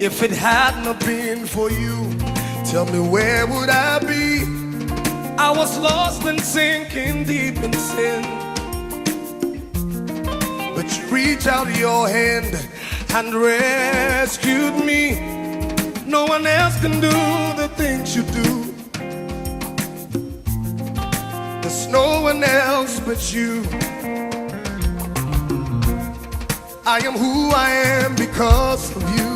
If it hadn't been for you, tell me where would I be? I was lost and sinking deep in sin, but you reached out your hand and rescued me. No one else can do the things you do. There's no one else but you. I am who I am because of you.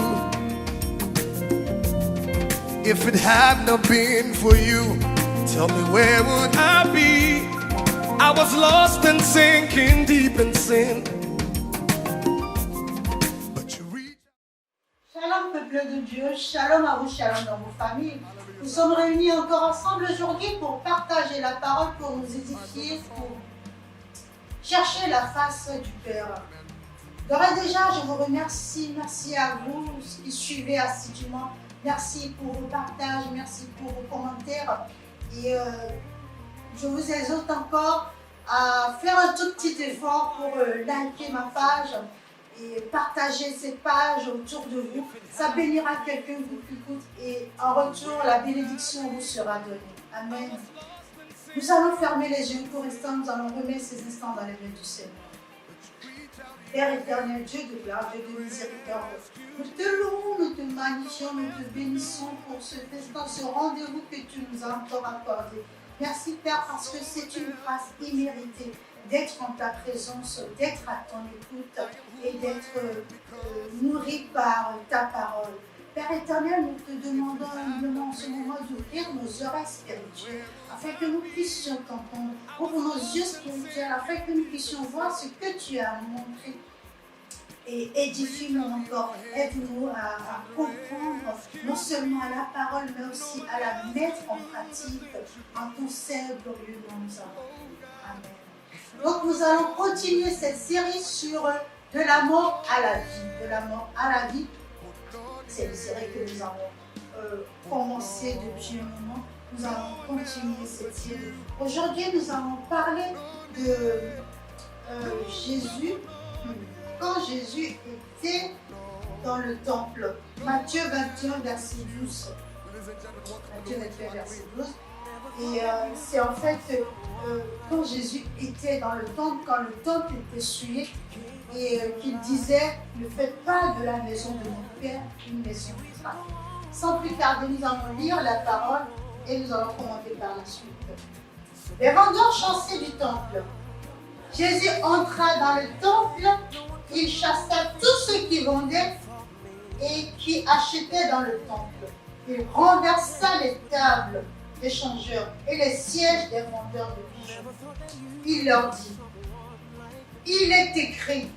If it had not been for you, tell me where would I be? I was lost and sinking deep in sin. Shalom peuple de Dieu, shalom à vous, shalom dans vos familles. Nous sommes réunis encore ensemble aujourd'hui pour partager la parole, pour nous édifier, pour chercher la face du Père. D'ores et déjà, je vous remercie, merci à vous qui suivez assidûment. Merci pour vos partages, merci pour vos commentaires. Et je vous exhorte encore à faire un tout petit effort pour liker ma page et partager cette page autour de vous. Ça bénira quelqu'un qui écoute et en retour, la bénédiction vous sera donnée. Amen. Nous allons fermer les yeux pour l'instant, nous allons remettre ces instants dans les mains du Seigneur. Père éternel, Dieu de gloire, Dieu de miséricorde, nous te louons, nous te magnifions, nous te bénissons pour ce instant, ce rendez-vous que tu nous as encore accordé. Merci Père parce que c'est une grâce imméritée d'être en ta présence, d'être à ton écoute et d'être nourri par ta parole. Père éternel, nous te demandons humblement en ce moment d'ouvrir nos oreilles spirituelles afin que nous puissions t'entendre. Ouvre nos yeux spirituels afin que nous puissions voir ce que tu as montré. Et édifie-nous encore. Aide-nous à comprendre non seulement à la parole, mais aussi à la mettre en pratique en ton Saint glorieux dont nous avons. Amen. Donc nous allons continuer cette série sur de la mort à la vie. De la mort à la vie. C'est une série que nous avons commencé depuis un moment. Nous allons continuer cette série. Aujourd'hui, nous allons parler de Jésus. Quand Jésus était dans le temple. Matthieu 21, verset 12. Matthieu 21, verset 12. Et c'est en fait quand Jésus était dans le temple, quand le temple était souillé, et qu'il disait « Ne faites pas de la maison de mon Père une maison de travail ». Sans plus tarder, nous allons lire la parole et nous allons commenter par la suite. Les vendeurs chansaient du temple. Jésus entra dans le temple, il chassa tous ceux qui vendaient et qui achetaient dans le temple. Il renversa les tables des changeurs et les sièges des vendeurs de bijoux. Il leur dit « Il est écrit,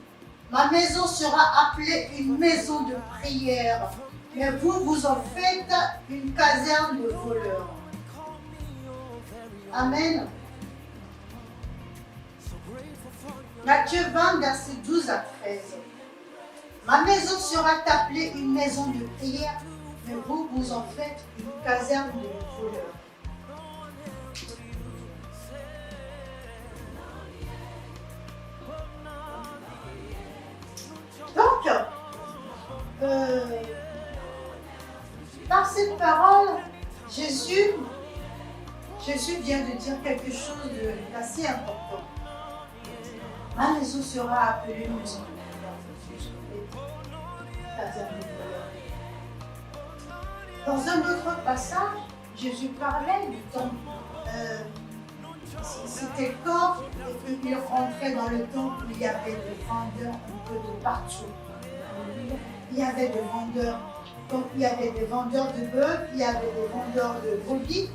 ma maison sera appelée une maison de prière, mais vous, vous en faites une caserne de voleurs. » Amen. Matthieu 20, versets 12 à 13. Ma maison sera appelée une maison de prière, mais vous, vous en faites une caserne de voleurs. Donc, par cette parole, Jésus vient de dire quelque chose d'assez important. Ma maison sera appelée une maison de prière. Dans un autre passage, Jésus parlait du temple. C'était quand il rentrait dans le temple, il y avait des vendeurs un peu de partout. Il y avait des vendeurs. Donc il y avait des vendeurs de bœufs, il y avait des vendeurs de brebis,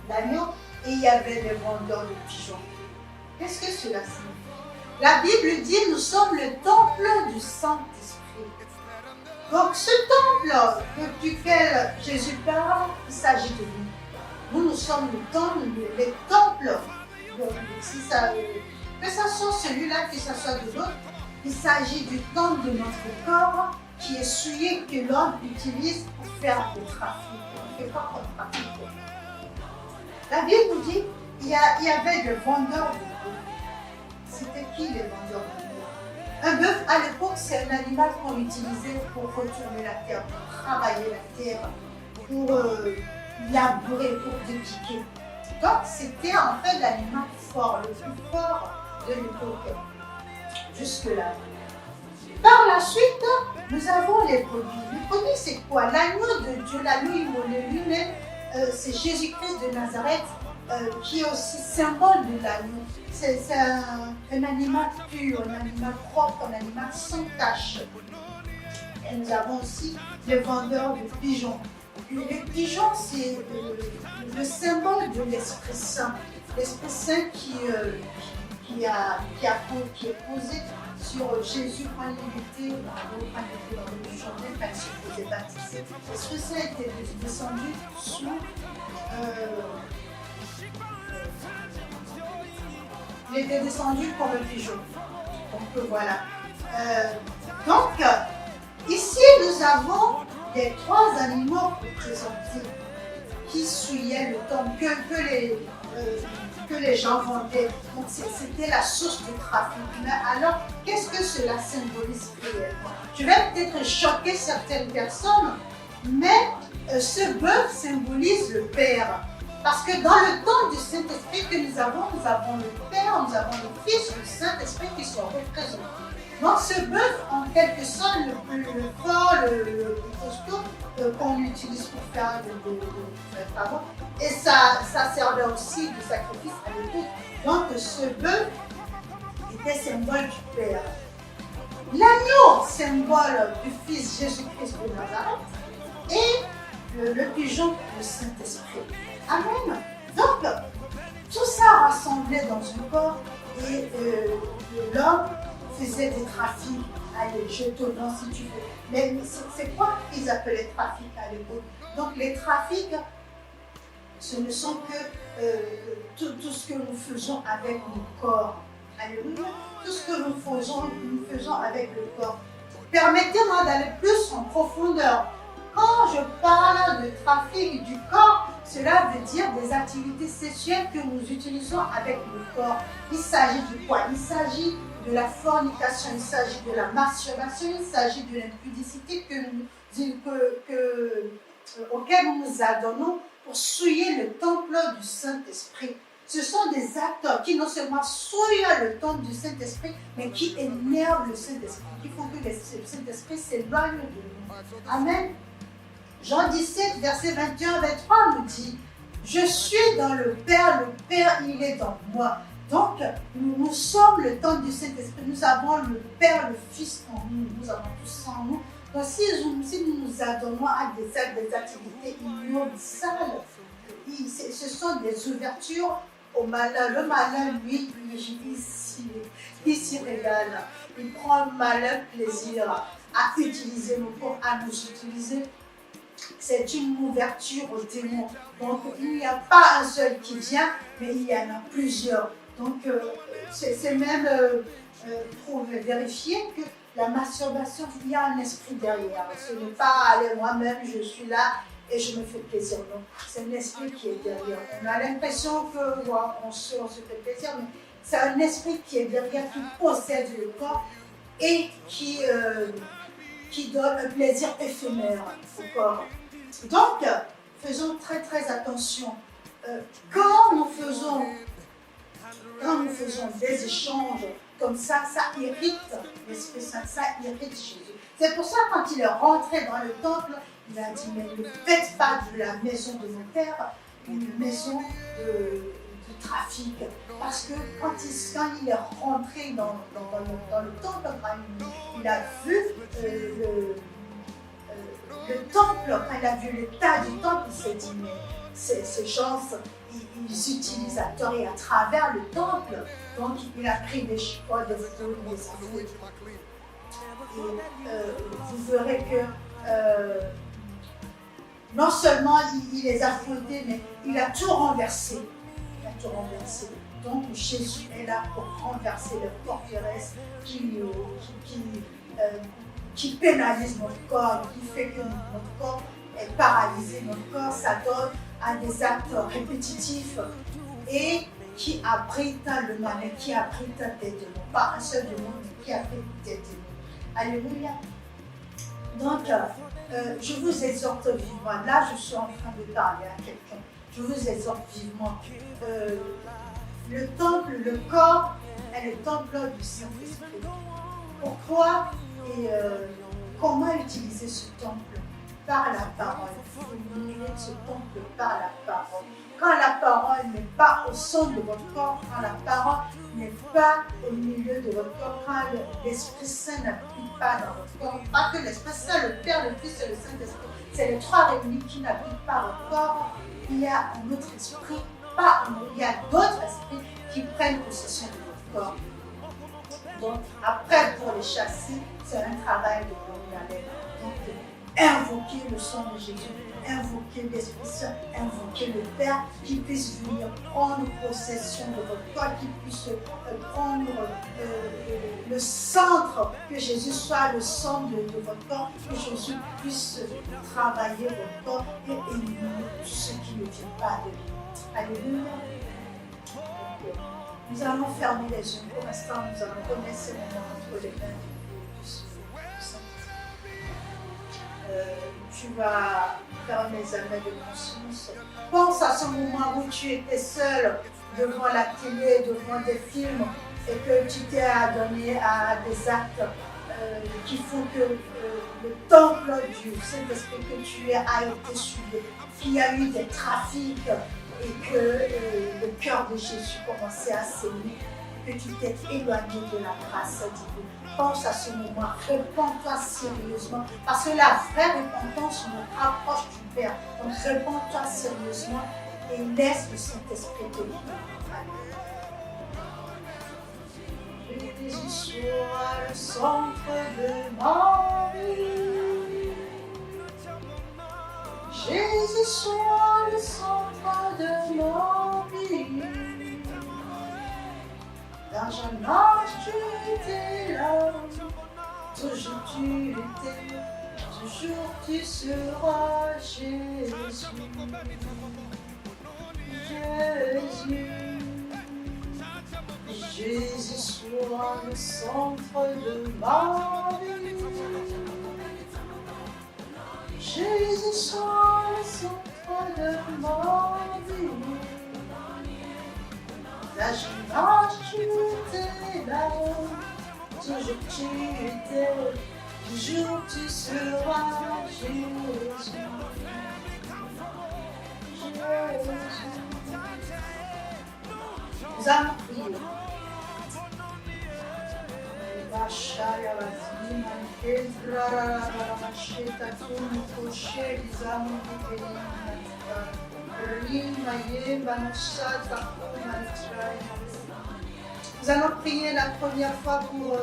d'agneaux, et il y avait des vendeurs de pigeons. Qu'est-ce que cela signifie? La Bible dit nous sommes le temple du Saint-Esprit. Donc ce temple duquel Jésus parle, il s'agit de nous. Nous sommes le temple, les temples. Que ce soit celui-là, que ce soit de l'autre, il s'agit du temple de notre corps qui est souillé, que l'homme utilise pour faire du trafic. On ne fait pas comme trafic. La Bible nous dit qu'il y avait des vendeurs de bœufs. C'était qui les vendeurs de bœufs? Un bœuf, à l'époque, c'est un animal qu'on utilisait pour retourner la terre, pour travailler la terre, pour labourer, pour dépiquer. Donc, c'était en fait l'animal fort, le plus fort de l'époque, jusque-là. Par la suite, nous avons les brebis. Les brebis, c'est quoi? L'agneau de Dieu, l'agneau immolé lui-même, c'est Jésus-Christ de Nazareth, qui est aussi symbole de l'agneau. C'est un animal pur, un animal propre, un animal sans tache. Et nous avons aussi les vendeurs de pigeons. Les pigeons, c'est le symbole de l'Esprit Saint. L'Esprit Saint qui est posé sur Jésus quand il était dans le Jourdain, quand il se faisait baptiser. L'Esprit Saint était descendu sous il était descendu comme un pigeon. Donc voilà. Donc ici nous avons les trois animaux représentés qui souillaient le temple que les gens vendaient. Donc c'était la source du trafic. Mais alors, qu'est-ce que cela symbolise réellement? Je vais peut-être choquer certaines personnes, mais ce bœuf symbolise le Père. Parce que dans le temps du Saint-Esprit que nous avons le Père, nous avons le Fils, le Saint-Esprit qui sont représentés. Donc ce bœuf, en quelque sorte, le fort, le costaud, qu'on utilise pour faire des travaux, et ça servait aussi de sacrifice à l'époque. Donc ce bœuf était symbole du Père. L'agneau, symbole du Fils Jésus-Christ de Nazareth, et le pigeon, le Saint-Esprit. Amen. Donc, tout ça rassemblait dans un corps et l'homme faisait des trafics. Allez, je te donne si tu veux. Mais c'est quoi qu'ils appelaient trafic à l'époque? Donc, les trafics, ce ne sont que tout ce que nous faisons avec nos corps. Alléluia. Tout ce que nous faisons avec le corps. Permettez-moi d'aller plus en profondeur. Quand je parle de trafic du corps, cela veut dire des activités sexuelles que nous utilisons avec le corps. Il s'agit de quoi? Il s'agit de la fornication, il s'agit de la masturbation, il s'agit de l'impudicité auquel nous nous adonnons pour souiller le temple du Saint-Esprit. Ce sont des actes qui non seulement souillent le temple du Saint-Esprit, mais qui énervent le Saint-Esprit, qui font que le Saint-Esprit s'éloigne de nous. Amen. Jean 17, verset 21-23 nous dit « Je suis dans le Père il est dans moi. » Donc, nous sommes le temple du Saint-Esprit. Nous avons le Père, le Fils en nous. Nous avons tous en nous. Donc, si nous nous adonnons à des activités ignobles, sales, ce sont des ouvertures au malin. Le malin, lui, il s'y régale. Il prend le malin plaisir à utiliser nos corps, à nous utiliser. C'est une ouverture aux démons. Donc, il n'y a pas un seul qui vient, mais il y en a plusieurs. Donc, c'est même vérifier que la masturbation, il y a un esprit derrière. Ce n'est pas aller moi-même, je suis là et je me fais plaisir. Non, c'est un esprit qui est derrière. On a l'impression qu'on se fait plaisir, mais c'est un esprit qui est derrière, qui possède le corps et qui donne un plaisir éphémère au corps. Donc, faisons très très attention. Quand nous faisons des échanges comme ça irrite l'Esprit Saint, ça irrite Jésus. C'est pour ça quand il est rentré dans le temple, il a dit, mais ne faites pas de la maison de mon père une maison de trafic. Parce que quand il est rentré dans le temple, il a vu le temple, quand il a vu l'état du temple, il s'est dit, mais ces gens, ils utilisent à tort et à travers le temple. Donc il a pris des chipots, des foules, des affaires. Et vous verrez que non seulement il les a fouettés, mais il a tout renversé. Donc Jésus est là pour renverser les forteresses qui pénalisent notre corps, qui fait que notre corps est paralysé. Notre corps s'adonne à des actes répétitifs et qui abrite le malin, qui abrite des démons. Pas un seul démon, mais qui abrite des démons. Alléluia. Donc, je vous exhorte vivement. Là, je suis en train de parler à quelqu'un. Je vous exhorte vivement. Le temple, le corps est le temple du Saint-Esprit. Pourquoi et comment utiliser ce temple? Par la parole. Il faut nourrir ce temple par la parole. Quand la parole n'est pas au centre de votre corps, quand la parole n'est pas au milieu de votre corps, quand l'Esprit Saint n'habite pas dans votre corps, pas que l'Esprit Saint, le Père, le Fils et le Saint-Esprit, c'est les trois réunis qui n'habitent pas votre corps, il y a un autre esprit, il y a d'autres esprits qui prennent possession de votre corps. Donc, après, pour les chasser, c'est un travail de longue haleine. Donc, invoquer le sang de Jésus, invoquer l'Esprit Saint, invoquer le Père, qui puisse venir prendre possession de votre corps, qui puisse prendre le centre, que Jésus soit le centre de votre corps, que Jésus puisse travailler votre corps et éliminer tout ce qui ne vient pas de lui. Alléluia. Nous allons fermer les yeux pour l'instant, nous allons remettre ces moments entre les mains du Saint-Esprit. Tu vas faire un examen de conscience. Pense à ce moment où tu étais seul devant la télé, devant des films, et que tu t'es adonné à des actes qui font que le temple du Saint-Esprit que tu as été souillé, qu'il y a eu des trafics et que le cœur de Jésus commençait à s'aimer, que tu t'es éloigné de la grâce divine. Pense à ce moment, répands-toi sérieusement, parce que la vraie repentance nous rapproche du Père. Donc répands-toi sérieusement et laisse le Saint-Esprit te guider. Jésus soit le centre de ma vie. Jésus soit le centre de ma vie. Dans un âge tu étais là, toujours tu étais, toujours tu seras Jésus. Jésus, Jésus soit le centre de ma vie. Jésus soit le centre de ma vie. Là, tu étais là, toujours tu étais, toujours tu seras Jésus. Nous allons prier. Nous allons prier la première fois pour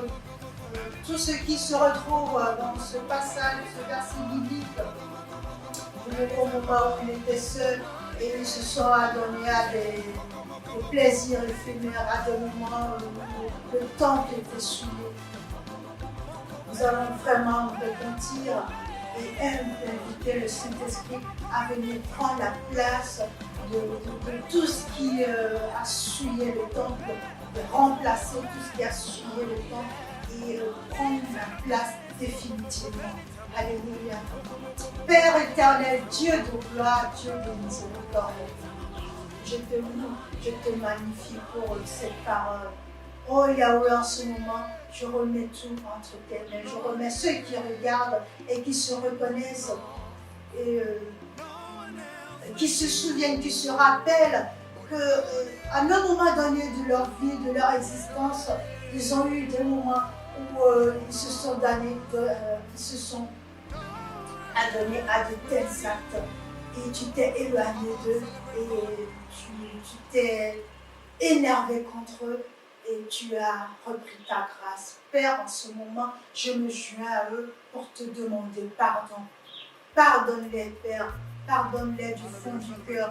tous ceux qui se retrouvent dans ce passage, ce verset biblique. Au moment où il était seul et ils se sont adonnés à des plaisirs éphémères, à des moments où le temple était souillé. Nous allons vraiment repentir et inviter le Saint-Esprit à venir prendre la place de tout ce qui a souillé le temple, de remplacer tout ce qui a souillé le temple et prendre la place définitivement. Alléluia. Père éternel, Dieu de gloire, Dieu de miséricorde, je te loue, je te magnifie pour cette parole. Oh Yahweh, en ce moment, je remets tout entre tes mains. Je remets ceux qui regardent et qui se reconnaissent, et qui se souviennent, qui se rappellent qu'à un moment donné de leur vie, de leur existence, ils ont eu des moments où ils se sont donnés, ils se sont adonnés à de tels actes. Et tu t'es éloigné d'eux et tu t'es énervé contre eux. Et tu as repris ta grâce. Père, en ce moment, je me joins à eux pour te demander pardon. Pardonne-les, Père. Pardonne-les du fond du cœur.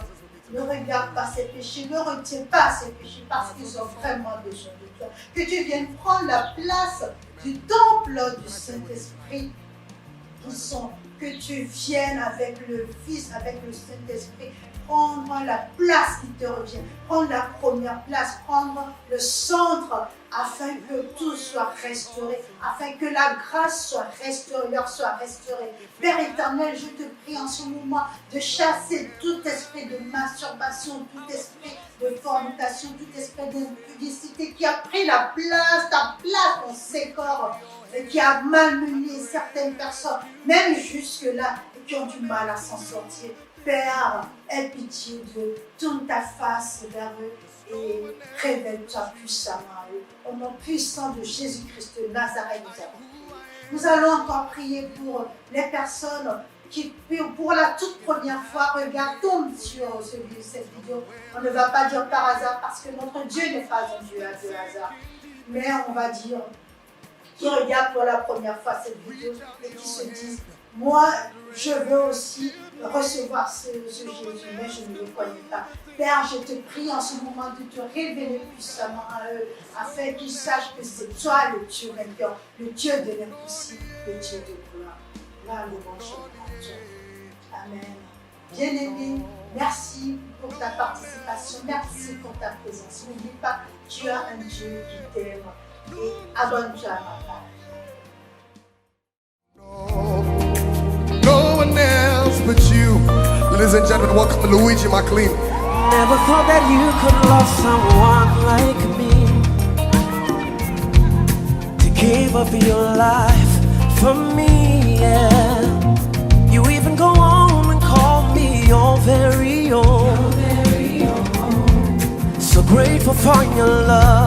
Ne regarde pas ces péchés, ne retiens pas ces péchés parce qu'ils ont vraiment besoin de toi. Que tu viennes prendre la place du temple du Saint-Esprit que que tu viennes avec le Fils, avec le Saint-Esprit, prendre la place qui te revient, prendre la première place, prendre le centre, afin que tout soit restauré, afin que la grâce soit restaurée, leur soit restaurée. Père éternel, je te prie en ce moment de chasser tout esprit de masturbation, tout esprit de fornication, tout esprit d'impudicité qui a pris ta place dans ces corps et qui a malmené certaines personnes, même jusque-là, et qui ont du mal à s'en sortir. Père, aie pitié d'eux, tourne ta face vers eux et révèle-toi puissamment à eux. Au nom puissant de Jésus-Christ de Nazareth, nous avons prié. Nous allons encore prier pour les personnes qui, pour la toute première fois, tombent sur cette vidéo. On ne va pas dire par hasard parce que notre Dieu n'est pas un Dieu de hasard. Mais on va dire qui regardent pour la première fois cette vidéo et qui se disent « Moi, je veux aussi recevoir ce Jésus, mais je ne le connais pas. » Père, je te prie en ce moment de te révéler puissamment à eux, afin qu'ils sachent que c'est toi le Dieu vainqueur, le Dieu de l'impossible, le Dieu de gloire. Là, le bon Dieu. Amen. Bien-aimé, merci pour ta participation, merci pour ta présence. N'oublie pas, tu as un Dieu qui t'aime et abonne-toi à ma page. No one else but you. Ladies and gentlemen, welcome to Luigi McLean. Never thought that you could love someone like me, to give up your life for me, yeah. You even go on and call me your very own. So grateful for your love.